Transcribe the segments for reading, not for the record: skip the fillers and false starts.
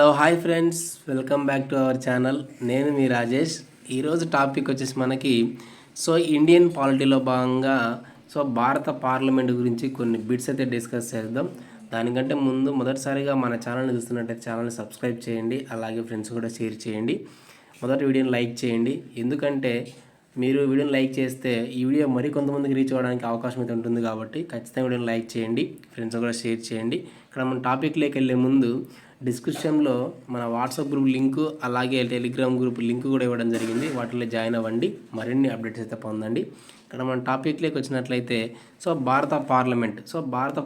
Hello hi friends, welcome back to our channel. నేను మీ రాజేష్. ఈరోజు topic వచ్చేసి మనకి ఇండియన్ పాలిటీలో భాగంగా భారత పార్లమెంట్ గురించి కొన్ని బిట్స్ అయితే డిస్కస్ చేద్దాం. దానికంటే ముందు మొదటిసారిగా మన ఛానల్ని చూస్తున్నట్టయితే ఛానల్ని సబ్స్క్రైబ్ చేయండి, అలాగే ఫ్రెండ్స్ కూడా షేర్ చేయండి. మొదటి వీడియోని లైక్ చేయండి, ఎందుకంటే మీరు వీడియోని లైక్ చేస్తే ఈ వీడియో మరి కొంతమందికి రీచ్ అవ్వడానికి అవకాశం అయితే ఉంటుంది. కాబట్టి ఖచ్చితంగా వీడియోని లైక్ చేయండి, ఫ్రెండ్స్ కూడా షేర్ చేయండి. ఇక్కడ మన టాపిక్లోకి వెళ్ళే ముందు డిస్క్రిప్షన్లో మన వాట్సాప్ గ్రూప్ లింకు, అలాగే టెలిగ్రామ్ గ్రూప్ లింక్ కూడా ఇవ్వడం జరిగింది. వాటిలో జాయిన్ అవ్వండి, మరిన్ని అప్డేట్స్ అయితే పొందండి. ఇక్కడ మన టాపిక్లోకి వచ్చినట్లయితే భారత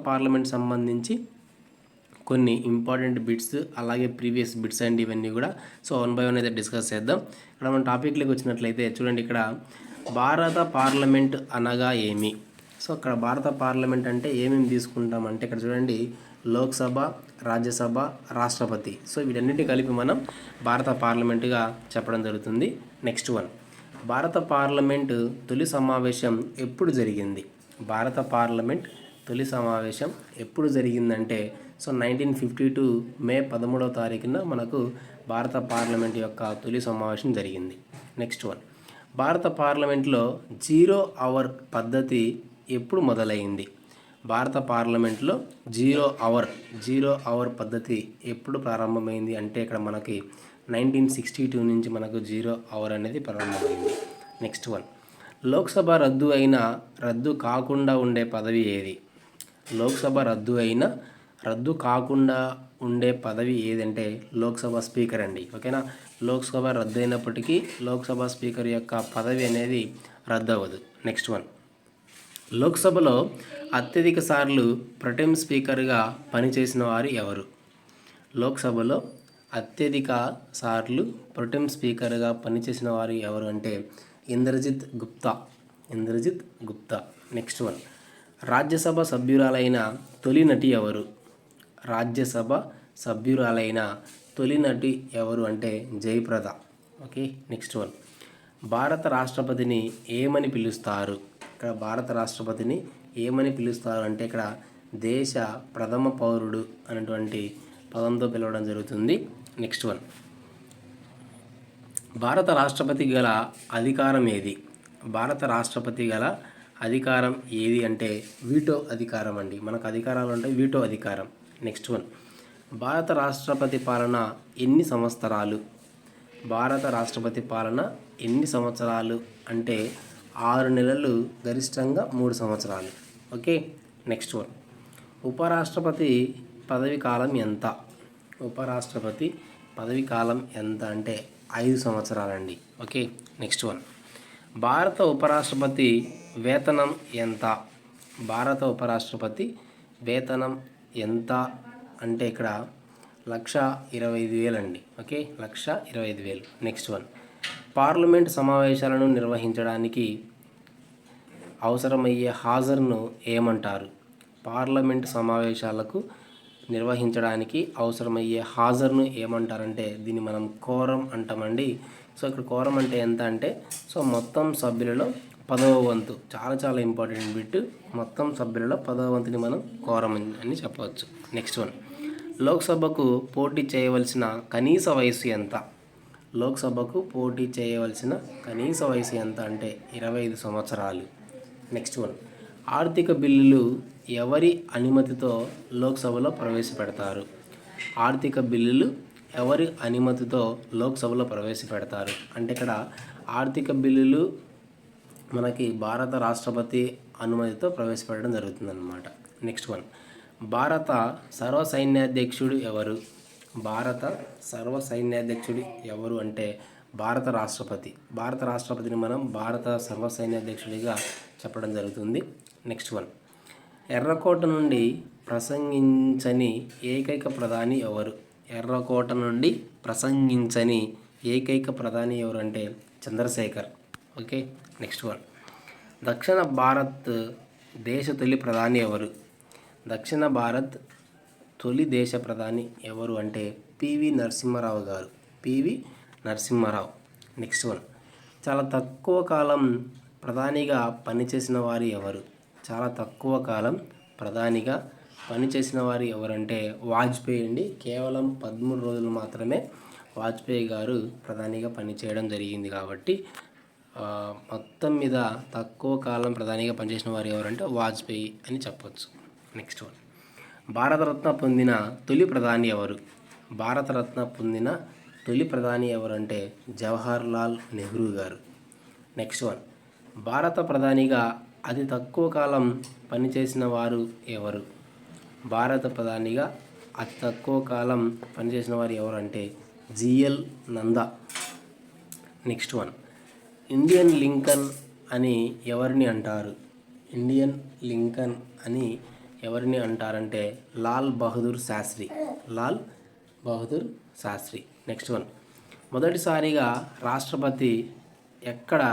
పార్లమెంట్ సంబంధించి కొన్ని ఇంపార్టెంట్ బిట్స్, అలాగే ప్రీవియస్ బిట్స్ అండ్ ఇవన్నీ కూడా వన్ బై వన్ అయితే డిస్కస్ చేద్దాం. ఇక్కడ మన టాపిక్లోకి వచ్చినట్లయితే చూడండి, ఇక్కడ భారత పార్లమెంట్ అనగా ఏమి? ఇక్కడ భారత పార్లమెంట్ అంటే ఏమేమి తీసుకుంటామంటే ఇక్కడ చూడండి, లోక్సభ, రాజ్యసభ, రాష్ట్రపతి. వీటన్నిటిని కలిపి మనం భారత పార్లమెంటుగా చెప్పడం జరుగుతుంది. నెక్స్ట్ వన్, భారత పార్లమెంట్ తొలి సమావేశం ఎప్పుడు జరిగింది? భారత పార్లమెంట్ తొలి సమావేశం ఎప్పుడు జరిగిందంటే 1952 మే 13వ తారీఖున మనకు భారత పార్లమెంట్ యొక్క తొలి సమావేశం జరిగింది. నెక్స్ట్ వన్, భారత పార్లమెంట్లో 0 అవర్ పద్ధతి ఎప్పుడు మొదలైంది? భారత పార్లమెంట్లో 0 అవర్ పద్ధతి ఎప్పుడు ప్రారంభమైంది అంటే ఇక్కడ మనకి 1962 నుంచి మనకు 0 అవర్ అనేది ప్రారంభమైంది. నెక్స్ట్ వన్, లోక్సభ రద్దు కాకుండా ఉండే పదవి ఏది? లోక్సభ రద్దు కాకుండా ఉండే పదవి ఏదంటే లోక్సభ స్పీకర్ అండి. ఓకేనా, లోక్సభ రద్దు అయినప్పటికీ లోక్సభ స్పీకర్ యొక్క పదవి అనేది రద్దు అవ్వదు. నెక్స్ట్ వన్, లోక్సభలో అత్యధిక సార్లు ప్రొటెం స్పీకర్గా పనిచేసిన వారు ఎవరు? లోక్సభలో అత్యధిక సార్లు ప్రొటెం స్పీకర్గా పనిచేసిన వారు ఎవరు అంటే ఇంద్రజిత్ గుప్తా. నెక్స్ట్ వన్, రాజ్యసభ సభ్యురాలైన తొలి నటి ఎవరు? రాజ్యసభ సభ్యురాలైన తొలి నటి ఎవరు అంటే జయప్రద. ఓకే, నెక్స్ట్ వన్, భారత రాష్ట్రపతిని ఏమని పిలుస్తారు? ఇక్కడ భారత రాష్ట్రపతిని ఏమని పిలుస్తారు అంటే ఇక్కడ దేశ ప్రథమ పౌరుడు అనేటువంటి పదంతో పిలవడం జరుగుతుంది. నెక్స్ట్ వన్, భారత రాష్ట్రపతి గల అధికారం ఏది? భారత రాష్ట్రపతి గల అధికారం ఏది అంటే వీటో అధికారం అండి. మనకు అధికారాలు అంటే వీటో అధికారం. నెక్స్ట్ వన్, భారత రాష్ట్రపతి పాలన ఎన్ని సంవత్సరాలు? భారత రాష్ట్రపతి పాలన ఎన్ని సంవత్సరాలు అంటే 6 నెలలు, గరిష్టంగా 3 సంవత్సరాలు. ఓకే, నెక్స్ట్ వన్, ఉపరాష్ట్రపతి పదవి కాలం ఎంత? ఉపరాష్ట్రపతి పదవి కాలం ఎంత అంటే 5 సంవత్సరాలండి. ఓకే, నెక్స్ట్ వన్, భారత ఉపరాష్ట్రపతి వేతనం ఎంత? భారత ఉపరాష్ట్రపతి వేతనం ఎంత అంటే ఇక్కడ 1,25,000 అండి. ఓకే, 1,25,000. నెక్స్ట్ వన్, పార్లమెంట్ సమావేశాలను నిర్వహించడానికి అవసరమయ్యే హాజరును ఏమంటారు? పార్లమెంట్ సమావేశాలకు నిర్వహించడానికి అవసరమయ్యే హాజరును ఏమంటారంటే దీన్ని మనం కోరం అంటామండి. ఇక్కడ కోరం అంటే ఎంత అంటే మొత్తం సభ్యులలో 10వ వంతు. చాలా ఇంపార్టెంట్ బిట్. మొత్తం సభ్యులలో 10వ వంతుని మనం కోరం అని చెప్పవచ్చు. నెక్స్ట్ వన్, లోక్సభకు పోటీ చేయవలసిన కనీస వయసు ఎంత? లోక్సభకు పోటీ చేయవలసిన కనీస వయసు ఎంత అంటే 25 సంవత్సరాలు. నెక్స్ట్ వన్, ఆర్థిక బిల్లులు ఎవరి అనుమతితో లోక్సభలో ప్రవేశపెడతారు? ఆర్థిక బిల్లులు ఎవరి అనుమతితో లోక్సభలో ప్రవేశపెడతారు అంటే ఇక్కడ ఆర్థిక బిల్లులు మనకి భారత రాష్ట్రపతి అనుమతితో ప్రవేశపెట్టడం జరుగుతుందన్నమాట. నెక్స్ట్ వన్, భారత సర్వసైన్యాధ్యక్షుడు ఎవరు? భారత సర్వసైన్యాధ్యక్షుడు ఎవరు అంటే భారత రాష్ట్రపతి. భారత రాష్ట్రపతిని మనం భారత సర్వసైన్యాధ్యక్షుడిగా చెప్పడం జరుగుతుంది. నెక్స్ట్ వన్, ఎర్రకోట నుండి ప్రసంగించని ఏకైక ప్రధాని ఎవరు? ఎర్రకోట నుండి ప్రసంగించని ఏకైక ప్రధాని ఎవరు అంటే చంద్రశేఖర్. ఓకే, నెక్స్ట్ వన్, దక్షిణ భారత్ దేశ తొలి ప్రధాని ఎవరు? దక్షిణ భారత్ తొలి దేశ ప్రధాని ఎవరు అంటే పివి నరసింహారావు గారు. పివి నరసింహారావు. నెక్స్ట్ వన్, చాలా తక్కువ కాలం ప్రధానిగా పనిచేసిన వారు ఎవరు? చాలా తక్కువ కాలం ప్రధానిగా పనిచేసిన వారు ఎవరంటే వాజ్పేయి అండి. కేవలం 13 రోజులు మాత్రమే వాజ్పేయి గారు ప్రధానిగా పనిచేయడం జరిగింది. కాబట్టి మొత్తం మీద తక్కువ కాలం ప్రధానిగా పనిచేసిన వారు ఎవరంటే వాజ్పేయి అని చెప్పొచ్చు. నెక్స్ట్ వన్, భారతరత్న పొందిన తొలి ప్రధాని ఎవరు? భారతరత్న పొందిన తొలి ప్రధాని ఎవరంటే జవహర్లాల్ నెహ్రూ గారు. నెక్స్ట్ వన్, భారత ప్రధానిగా అతి తక్కువ కాలం పనిచేసిన వారు ఎవరు? భారత ప్రధానిగా అతి తక్కువ కాలం పనిచేసిన వారు ఎవరంటే GL Nanda. Next one, Indian Lincoln అని ఎవరిని అంటారు? ఇండియన్ లింకన్ అని ఎవరిని అంటారంటే లాల్ బహదూర్ శాస్త్రి. లాల్ బహదూర్ శాస్త్రి. నెక్స్ట్ వన్, మొదటిసారిగా రాష్ట్రపతి ఎక్కడ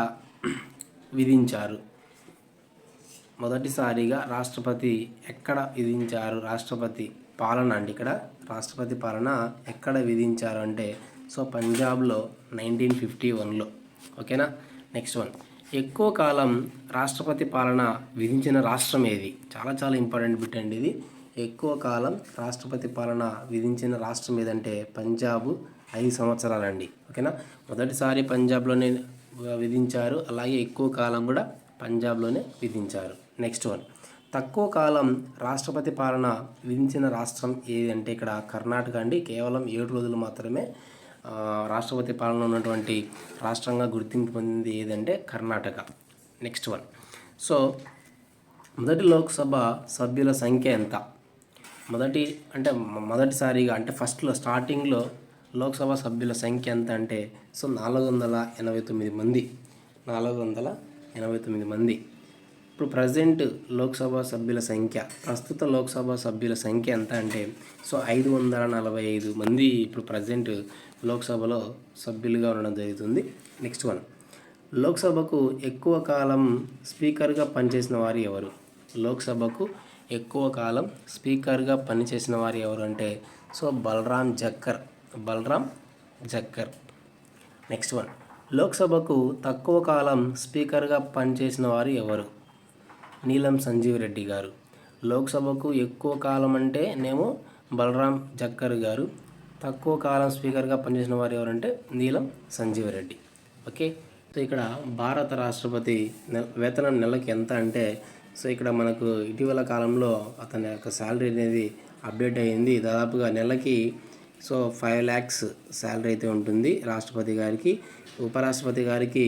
విధించారు? మొదటిసారిగా రాష్ట్రపతి ఎక్కడ విధించారు? రాష్ట్రపతి పాలన అండి. ఇక్కడ రాష్ట్రపతి పాలన ఎక్కడ విధించారు అంటే పంజాబ్లో 1951లో. ఓకేనా. నెక్స్ట్ వన్, ఎక్కువ కాలం రాష్ట్రపతి పాలన విధించిన రాష్ట్రం ఏది? చాలా చాలా ఇంపార్టెంట్ బిట్ అండి ఇది. ఎక్కువ కాలం రాష్ట్రపతి పాలన విధించిన రాష్ట్రం ఏదంటే పంజాబ్ 5 సంవత్సరాలండి. ఓకేనా. మొదటిసారి పంజాబ్లోనే విధించారు, అలాగే ఎక్కువ కాలం కూడా పంజాబ్లోనే విధించారు. నెక్స్ట్ వన్, తక్కువ కాలం రాష్ట్రపతి పాలన విధించిన రాష్ట్రం ఏది అంటే ఇక్కడ కర్ణాటక అండి. కేవలం 7 రోజులు మాత్రమే రాష్ట్రపతి పాలన ఉన్నటువంటి రాష్ట్రంగా గుర్తింపు పొందింది ఏదంటే కర్ణాటక. నెక్స్ట్ వన్, మొదటి లోక్సభ సభ్యుల సంఖ్య ఎంత? మొదటిసారిగా అంటే స్టార్టింగ్లో లోక్సభ సభ్యుల సంఖ్య ఎంత అంటే 489 మంది. 489 మంది. ఇప్పుడు ప్రస్తుత లోక్సభ సభ్యుల సంఖ్య ఎంత అంటే 545 మంది ఇప్పుడు ప్రజెంట్ లోక్సభలో సభ్యులుగా ఉండడం జరుగుతుంది. నెక్స్ట్ వన్, లోక్సభకు ఎక్కువ కాలం స్పీకర్గా పనిచేసిన వారు ఎవరు? లోక్సభకు ఎక్కువ కాలం స్పీకర్గా పనిచేసిన వారు ఎవరు అంటే బలరాం జక్కర్. నెక్స్ట్ వన్, లోక్సభకు తక్కువ కాలం స్పీకర్గా పనిచేసిన వారు ఎవరు? నీలం సంజీవ్ రెడ్డి గారు. లోక్సభకు ఎక్కువ కాలం అంటేనేమో బలరాం జక్కర్ గారు, తక్కువ కాలం స్పీకర్గా పనిచేసిన వారు ఎవరంటే నీలం సంజీవ్ రెడ్డి. ఓకే. ఇక్కడ భారత రాష్ట్రపతి వేతనం నెలకి ఎంత అంటే ఇక్కడ మనకు ఇటీవల కాలంలో అతని యొక్క శాలరీ అనేది అప్డేట్ అయ్యింది. దాదాపుగా నెలకి 5 lakhs శాలరీ అయితే ఉంటుంది రాష్ట్రపతి గారికి. ఉపరాష్ట్రపతి గారికి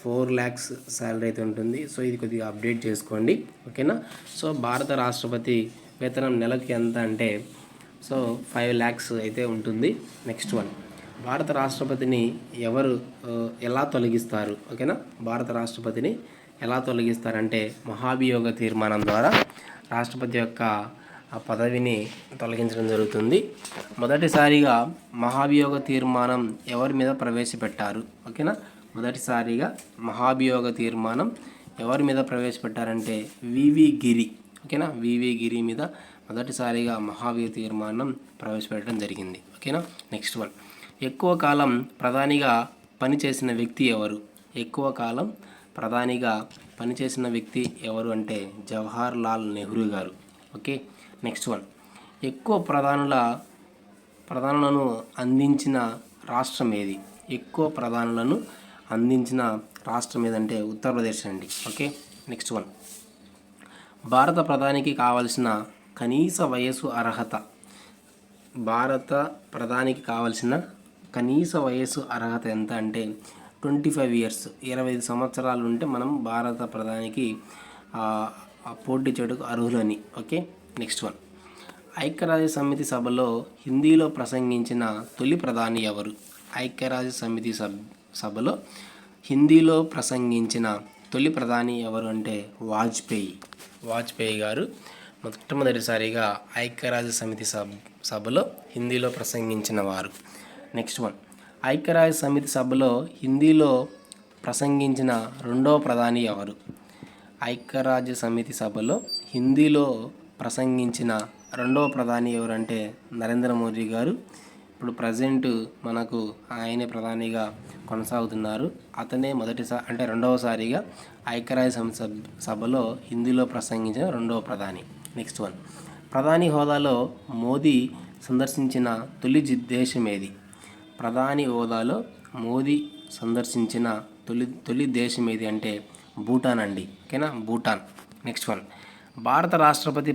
4 lakhs శాలరీ అయితే ఉంటుంది. ఇది కొద్దిగా అప్డేట్ చేసుకోండి. ఓకేనా. భారత రాష్ట్రపతి వేతనం నెలకి ఎంత అంటే 5 lakhs అయితే ఉంటుంది. నెక్స్ట్ వన్, భారత రాష్ట్రపతిని ఎలా తొలగిస్తారు? ఓకేనా. భారత రాష్ట్రపతిని ఎలా తొలగిస్తారంటే మహాభియోగ తీర్మానం ద్వారా రాష్ట్రపతి యొక్క పదవిని తొలగించడం జరుగుతుంది. మొదటిసారిగా మహాభియోగ తీర్మానం ఎవరి మీద ప్రవేశపెట్టారు? ఓకేనా. మొదటిసారిగా మహాభియోగ తీర్మానం ఎవరి మీద ప్రవేశపెట్టారంటే వివి గిరి. ఓకేనా. వివి గిరి మీద మొదటిసారిగా మహాభియోగ తీర్మానం ప్రవేశపెట్టడం జరిగింది. ఓకేనా. నెక్స్ట్ వన్, ఎక్కువ కాలం ప్రధానిగా పనిచేసిన వ్యక్తి ఎవరు? ఎక్కువ కాలం ప్రధానిగా పనిచేసిన వ్యక్తి ఎవరు అంటే జవహర్లాల్ నెహ్రూ గారు. ఓకే. నెక్స్ట్ వన్, ఎక్కువ ప్రధానులను అందించిన రాష్ట్రం ఏది? ఎక్కువ ప్రధానులను అందించిన రాష్ట్రం ఏదంటే ఉత్తరప్రదేశ్ అండి. ఓకే. నెక్స్ట్ వన్, భారత ప్రధానికి కావాల్సిన కనీస వయసు అర్హత. భారత ప్రధానికి కావాల్సిన కనీస వయసు అర్హత ఎంత అంటే 25 years, 25 సంవత్సరాలు ఉంటే మనం భారత ప్రధానికి పోటీ చేయడానికి అర్హులని. ఓకే. నెక్స్ట్ వన్, ఐక్యరాజ్య సమితి సభలో హిందీలో ప్రసంగించిన తొలి ప్రధాని ఎవరు? ఐక్యరాజ్య సమితి సభలో హిందీలో ప్రసంగించిన తొలి ప్రధాని ఎవరు అంటే వాజ్పేయి గారు మొట్టమొదటిసారిగా ఐక్యరాజ్య సమితి సభలో హిందీలో ప్రసంగించిన వారు. నెక్స్ట్ వన్, ఐక్యరాజ్య సమితి సభలో హిందీలో ప్రసంగించిన రెండవ ప్రధాని ఎవరు? ఐక్యరాజ్య సమితి సభలో హిందీలో ప్రసంగించిన రెండవ ప్రధాని ఎవరంటే నరేంద్ర మోదీ గారు. ఇప్పుడు ప్రజెంట్ మనకు ఆయనే ప్రధానిగా కొనసాగుతున్నారు. అతనే రెండవసారిగా ఐక్యరాజ్య సమితి సభలో హిందీలో ప్రసంగించిన రెండవ ప్రధాని. నెక్స్ట్ వన్, ప్రధాని హోదాలో మోదీ సందర్శించిన తొలి దేశం ఏది? ప్రధాని హోదాలో మోదీ సందర్శించిన తొలి దేశం ఏది అంటే భూటాన్ అండి. ఓకేనా, భూటాన్. నెక్స్ట్ వన్, భారత రాష్ట్రపతి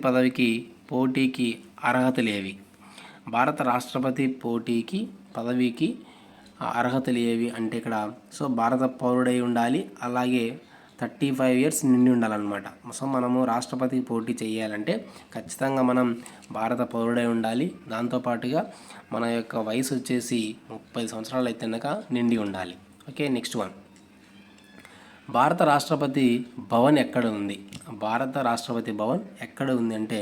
పోటీకి అర్హతలు ఏవి? భారత రాష్ట్రపతి పదవికి అర్హతలు ఏవి అంటే ఇక్కడ భారత పౌరుడై ఉండాలి, అలాగే 35 years నిండి ఉండాలన్నమాట. మనము రాష్ట్రపతికి పోటీ చేయాలంటే ఖచ్చితంగా మనం భారత పౌరుడై ఉండాలి. దాంతోపాటుగా మన యొక్క వయసు వచ్చేసి 30 సంవత్సరాలు అయితే కనుక నిండి ఉండాలి. ఓకే, నెక్స్ట్ వన్, భారత రాష్ట్రపతి భవన్ ఎక్కడ ఉంది? భారత రాష్ట్రపతి భవన్ ఎక్కడ ఉంది అంటే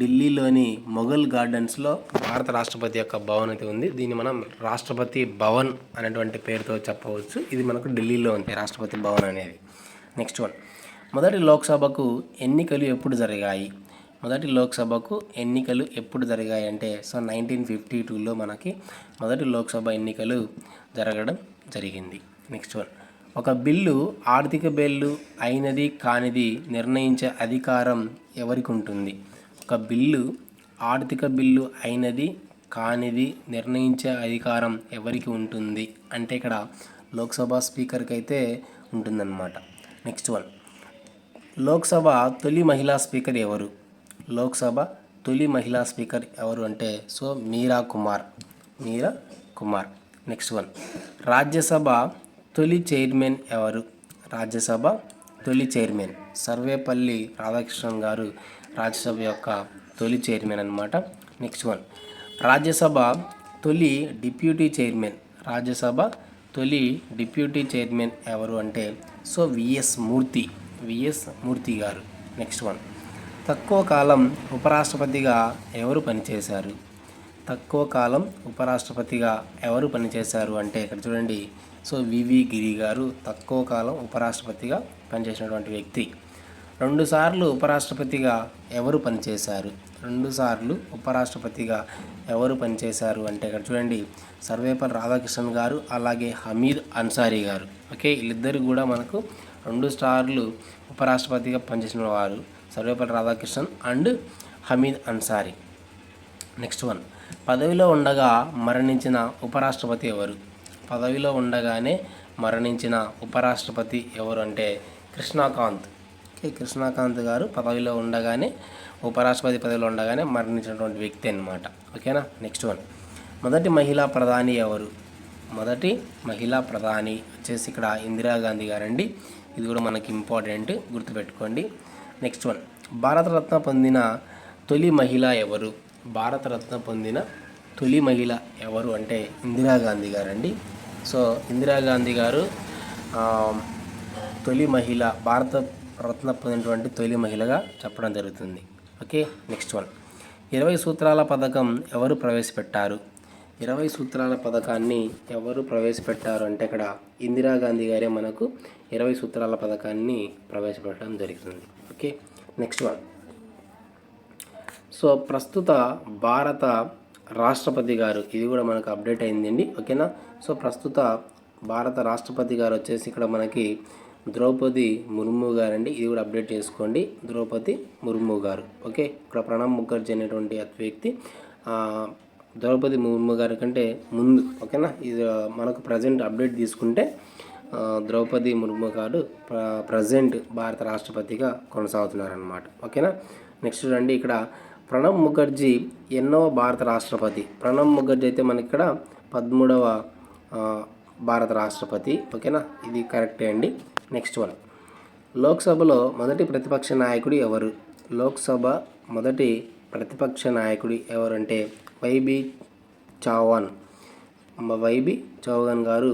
ఢిల్లీలోని మొఘల్ గార్డెన్స్లో భారత రాష్ట్రపతి యొక్క భవన్ అయితే ఉంది. దీన్ని మనం రాష్ట్రపతి భవన్ అనేటువంటి పేరుతో చెప్పవచ్చు. ఇది మనకు ఢిల్లీలో ఉంది రాష్ట్రపతి భవన్ అనేది. నెక్స్ట్ వన్, మొదటి లోక్సభకు ఎన్నికలు ఎప్పుడు జరిగాయి? మొదటి లోక్సభకు ఎన్నికలు ఎప్పుడు జరిగాయి అంటే 1952లో మనకి మొదటి లోక్సభ ఎన్నికలు జరగడం జరిగింది. నెక్స్ట్ వన్, ఒక బిల్లు ఆర్థిక బిల్లు అయినది కానిది నిర్ణయించే అధికారం ఎవరికి ఉంటుంది? ఒక బిల్లు ఆర్థిక బిల్లు అయినది కానిది నిర్ణయించే అధికారం ఎవరికి ఉంటుంది అంటే ఇక్కడ లోక్సభ స్పీకర్కి అయితే ఉంటుందన్నమాట. నెక్స్ట్ వన్, లోక్సభ తొలి మహిళా స్పీకర్ ఎవరు? లోక్సభ తొలి మహిళా స్పీకర్ ఎవరు అంటే మీరా కుమార్. నెక్స్ట్ వన్, రాజ్యసభ తొలి చైర్మన్ ఎవరు? రాజ్యసభ తొలి చైర్మన్ సర్వేపల్లి రాధాకృష్ణన్ గారు రాజ్యసభ యొక్క తొలి చైర్మన్ అన్నమాట. నెక్స్ట్ వన్, రాజ్యసభ తొలి డిప్యూటీ చైర్మన్. రాజ్యసభ తొలి డిప్యూటీ చైర్మన్ ఎవరు అంటే విఎస్ మూర్తి గారు. నెక్స్ట్ వన్, తక్కువ కాలం ఉపరాష్ట్రపతిగా ఎవరు పనిచేశారు? తక్కువ కాలం ఉపరాష్ట్రపతిగా ఎవరు పనిచేశారు అంటే ఇక్కడ చూడండి వివి గిరి గారు తక్కువ కాలం ఉపరాష్ట్రపతిగా పనిచేసినటువంటి వ్యక్తి. 2 సార్లు ఉపరాష్ట్రపతిగా ఎవరు పనిచేశారు? 2 సార్లు ఉపరాష్ట్రపతిగా ఎవరు పనిచేశారు అంటే ఇక్కడ చూడండి సర్వేపల్లి రాధాకృష్ణన్ గారు, అలాగే హమీద్ అన్సారీ గారు. ఓకే, వీళ్ళిద్దరు కూడా మనకు 2 సార్లు ఉపరాష్ట్రపతిగా పనిచేసిన వారు, Sarvepalli Radhakrishnan and Hamid Ansari. Next one, పదవిలో ఉండగా మరణించిన ఉపరాష్ట్రపతి ఎవరు? పదవిలో ఉండగానే మరణించిన ఉపరాష్ట్రపతి ఎవరు అంటే కృష్ణకాంత్. కృష్ణకాంత్ గారు పదవిలో ఉండగానే ఉపరాష్ట్రపతి పదవిలో ఉండగానే మరణించినటువంటి వ్యక్తి అన్నమాట. ఓకేనా, నెక్స్ట్ వన్, మొదటి మహిళా ప్రధాని ఎవరు? మొదటి మహిళా ప్రధాని వచ్చేసి ఇక్కడ ఇందిరాగాంధీ గారండి. ఇది కూడా మనకి ఇంపార్టెంట్, గుర్తుపెట్టుకోండి. నెక్స్ట్ వన్, భారతరత్న పొందిన తొలి మహిళ ఎవరు? భారతరత్న పొందిన తొలి మహిళ ఎవరు అంటే ఇందిరాగాంధీ గారండి. ఇందిరాగాంధీ గారు తొలి మహిళ, భారత రత్న పొందినటువంటి తొలి మహిళగా చెప్పడం జరుగుతుంది. ఓకే, నెక్స్ట్ వన్, 20 సూత్రాల పథకం ఎవరు ప్రవేశపెట్టారు? 20 సూత్రాల పథకాన్ని ఎవరు ప్రవేశపెట్టారు అంటే ఇక్కడ ఇందిరాగాంధీ గారే మనకు 20 సూత్రాల పథకాన్ని ప్రవేశపెట్టడం జరుగుతుంది. ఓకే, నెక్స్ట్ వన్, ప్రస్తుత భారత రాష్ట్రపతి గారు, ఇది కూడా మనకు అప్డేట్ అయిందండి. ఓకేనా, ప్రస్తుత భారత రాష్ట్రపతి గారు వచ్చేసి ఇక్కడ మనకి ద్రౌపది ముర్ము గారండి. ఇది కూడా అప్డేట్ చేసుకోండి, ద్రౌపది ముర్ము గారు. ఓకే, ఇక్కడ ప్రణబ్ ముఖర్జీ అనేటువంటి వ్యక్తి ద్రౌపది ముర్ము గారి కంటే ముందు. ఓకేనా, ఇది మనకు ప్రజెంట్ అప్డేట్ తీసుకుంటే ద్రౌపది ముర్ము గారు ప్రజెంట్ భారత రాష్ట్రపతిగా కొనసాగుతున్నారన్నమాట. ఓకేనా, నెక్స్ట్ రండి, ఇక్కడ ప్రణబ్ ముఖర్జీ ఎన్నవ భారత రాష్ట్రపతి? ప్రణబ్ ముఖర్జీ అయితే మనకి ఇక్కడ 13వ భారత రాష్ట్రపతి. ఓకేనా, ఇది కరెక్టే అండి. నెక్స్ట్ వన్, లోక్సభలో మొదటి ప్రతిపక్ష నాయకుడు ఎవరు? లోక్సభ మొదటి ప్రతిపక్ష నాయకుడు ఎవరంటే వైబీ చౌహాన్ గారు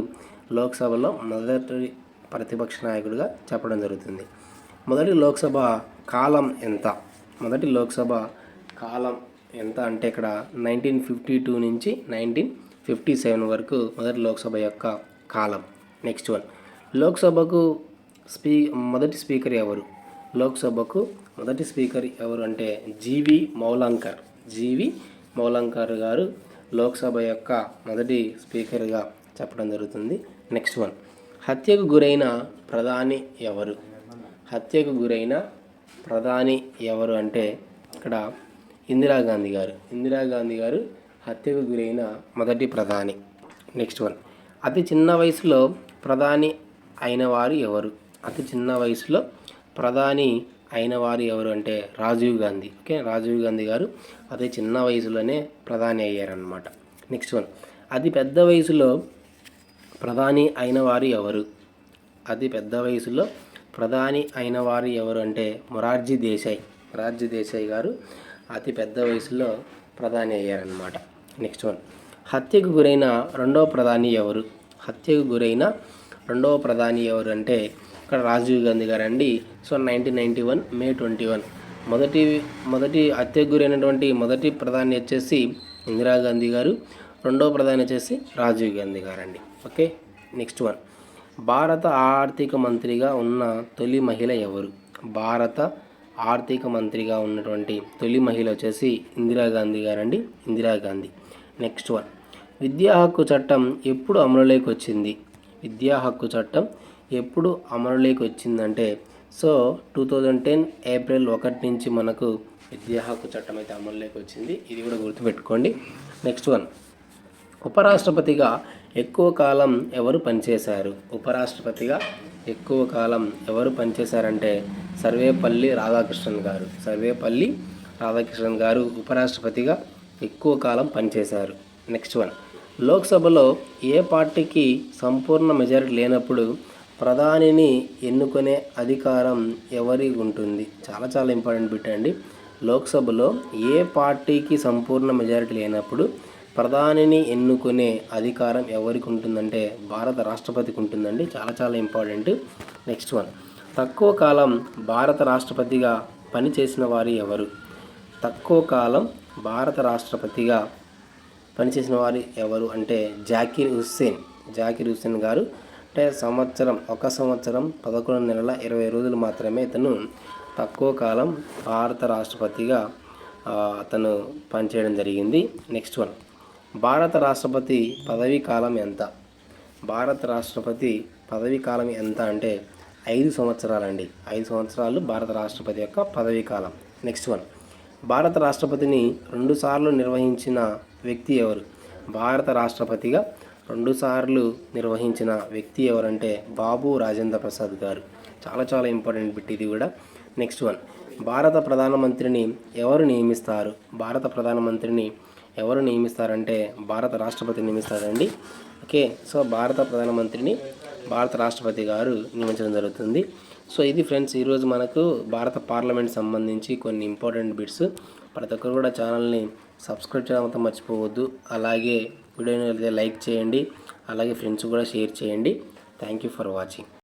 లోక్సభలో మొదటి ప్రతిపక్ష నాయకుడిగా చెప్పడం జరుగుతుంది. మొదటి లోక్సభ కాలం ఎంత? మొదటి లోక్సభ కాలం ఎంత అంటే ఇక్కడ 1952 నుంచి 1957 వరకు మొదటి లోక్సభ యొక్క కాలం. నెక్స్ట్ వన్, లోక్సభకు మొదటి స్పీకర్ ఎవరు? లోక్సభకు మొదటి స్పీకర్ ఎవరు అంటే జీవి మౌలంకర్ గారు లోక్సభ యొక్క మొదటి స్పీకర్గా చెప్పడం జరుగుతుంది. నెక్స్ట్ వన్, హత్యకు గురైన ప్రధాని ఎవరు? హత్యకు గురైన ప్రధాని ఎవరు అంటే ఇక్కడ ఇందిరాగాంధీ గారు హత్యకు గురైన మొదటి ప్రధాని. నెక్స్ట్ వన్, అతి చిన్న వయసులో ప్రధాని అయిన వారు ఎవరు? అతి చిన్న వయసులో ప్రధాని అయిన వారు ఎవరు అంటే రాజీవ్ గాంధీ. ఓకే, రాజీవ్ గాంధీ గారు అతి చిన్న వయసులోనే ప్రధాని అయ్యారనమాట. నెక్స్ట్ వన్, అతి పెద్ద వయసులో ప్రధాని అయిన వారు ఎవరు? అతి పెద్ద వయసులో ప్రధాని అయిన వారు ఎవరు అంటే మొరార్జీ దేశాయ్ గారు అతి పెద్ద వయసులో ప్రధాని అయ్యారనమాట. నెక్స్ట్ వన్, హత్యకు గురైన రెండవ ప్రధాని ఎవరు? హత్యకు గురైన రెండవ ప్రధాని ఎవరు అంటే ఇక్కడ రాజీవ్ గాంధీ గారు అండి. సో 1991 మే 21 మొదటి హత్యకు గురైనటువంటి మొదటి ప్రధాని వచ్చేసి ఇందిరాగాంధీ గారు, రెండవ ప్రధాని వచ్చేసి రాజీవ్ గాంధీ గారు అండి. ఓకే, నెక్స్ట్ వన్, భారత ఆర్థిక మంత్రిగా ఉన్న తొలి మహిళ ఎవరు? భారత ఆర్థిక మంత్రిగా ఉన్నటువంటి తొలి మహిళ వచ్చేసి ఇందిరాగాంధీ గారండి, ఇందిరాగాంధీ. నెక్స్ట్ వన్, విద్యా హక్కు చట్టం ఎప్పుడు అమలులోకి వచ్చింది? విద్యా హక్కు చట్టం ఎప్పుడు అమలులోకి వచ్చిందంటే సో 2010 ఏప్రిల్ 1 నుంచి మనకు విద్యా హక్కు చట్టం అయితే అమలులోకి వచ్చింది. ఇది కూడా గుర్తుపెట్టుకోండి. నెక్స్ట్ వన్, ఉపరాష్ట్రపతిగా ఎక్కువ కాలం ఎవరు పనిచేశారు? ఉపరాష్ట్రపతిగా ఎక్కువ కాలం ఎవరు పనిచేశారంటే సర్వేపల్లి రాధాకృష్ణన్ గారు ఉపరాష్ట్రపతిగా ఎక్కువ కాలం పనిచేశారు. నెక్స్ట్ వన్, లోక్సభలో ఏ పార్టీకి సంపూర్ణ మెజారిటీ లేనప్పుడు ప్రధానిని ఎన్నుకునే అధికారం ఎవరికి ఉంటుంది? చాలా ఇంపార్టెంట్ బిట్ అండి. లోక్సభలో ఏ పార్టీకి సంపూర్ణ మెజారిటీ లేనప్పుడు ప్రధానిని ఎన్నుకునే అధికారం ఎవరికి ఉంటుందంటే భారత రాష్ట్రపతికి ఉంటుందండి. చాలా ఇంపార్టెంట్. నెక్స్ట్ వన్, తక్కువ కాలం భారత రాష్ట్రపతిగా పనిచేసిన వారు ఎవరు? తక్కువ కాలం భారత రాష్ట్రపతిగా పనిచేసిన వారు ఎవరు అంటే జాకిర్ హుస్సేన్ గారు. అంటే ఒక సంవత్సరం 11 నెలల 20 రోజులు మాత్రమే ఇతను తక్కువ కాలం భారత రాష్ట్రపతిగా అతను పనిచేయడం జరిగింది. నెక్స్ట్ వన్, భారత రాష్ట్రపతి పదవీ కాలం ఎంత? భారత రాష్ట్రపతి పదవీ కాలం ఎంత అంటే 5 సంవత్సరాలండి. 5 సంవత్సరాలు భారత రాష్ట్రపతి యొక్క పదవీ కాలం. నెక్స్ట్ వన్, భారత రాష్ట్రపతిని 2 సార్లు నిర్వహించిన వ్యక్తి ఎవరు? భారత రాష్ట్రపతిగా 2 సార్లు నిర్వహించిన వ్యక్తి ఎవరంటే బాబు రాజేంద్ర ప్రసాద్ గారు. చాలా ఇంపార్టెంట్ బిట్ ఇది కూడా. నెక్స్ట్ వన్, భారత ప్రధానమంత్రిని ఎవరు నియమిస్తారు? భారత ప్రధానమంత్రిని ఎవరు నియమిస్తారంటే భారత రాష్ట్రపతి నియమిస్తారండి. ఓకే, సో భారత ప్రధానమంత్రిని భారత రాష్ట్రపతి గారు నియమించడం జరుగుతుంది. సో ఇది ఫ్రెండ్స్, ఈరోజు మనకు భారత పార్లమెంట్ సంబంధించి కొన్ని ఇంపార్టెంట్ బిట్స్. ప్రతి ఒక్కరు కూడా ఛానల్ని సబ్స్క్రైబ్ చేయడం మర్చిపోవద్దు. అలాగే వీడియోని లైక్ చేయండి, అలాగే ఫ్రెండ్స్ కూడా షేర్ చేయండి. Thank you for watching.